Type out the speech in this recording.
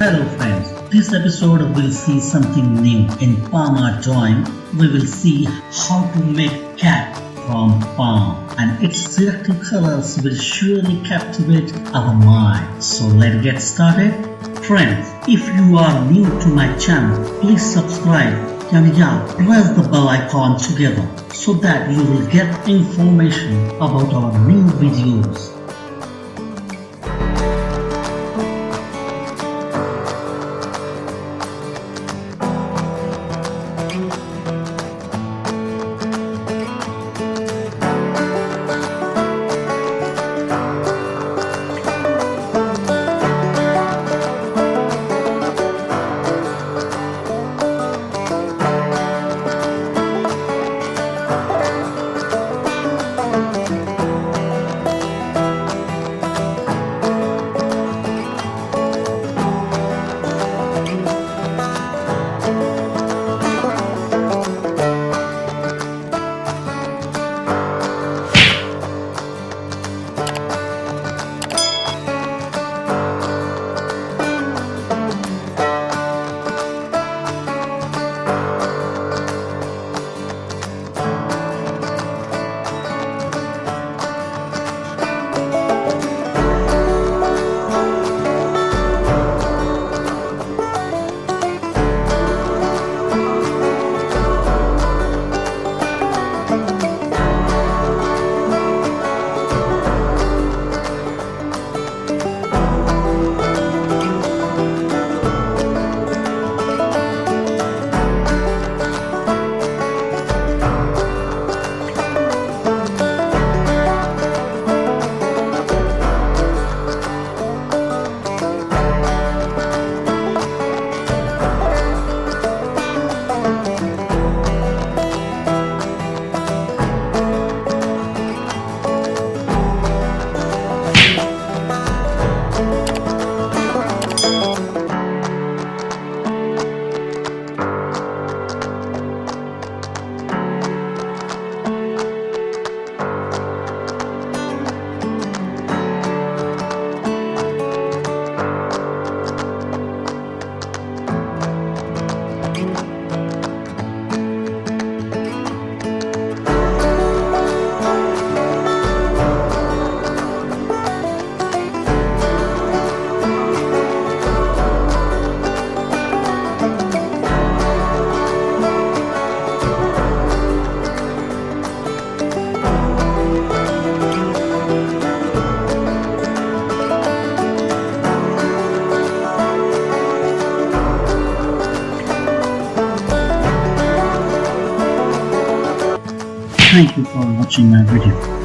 Hello friends, this episode will see something new. In palm art drawing, we will see how to make cat from palm, and its seductive colors will surely captivate our mind. So let's get started. Friends, if you are new to my channel, please subscribe and press the bell icon together so that you will get information about our new videos. Thank you for watching my video.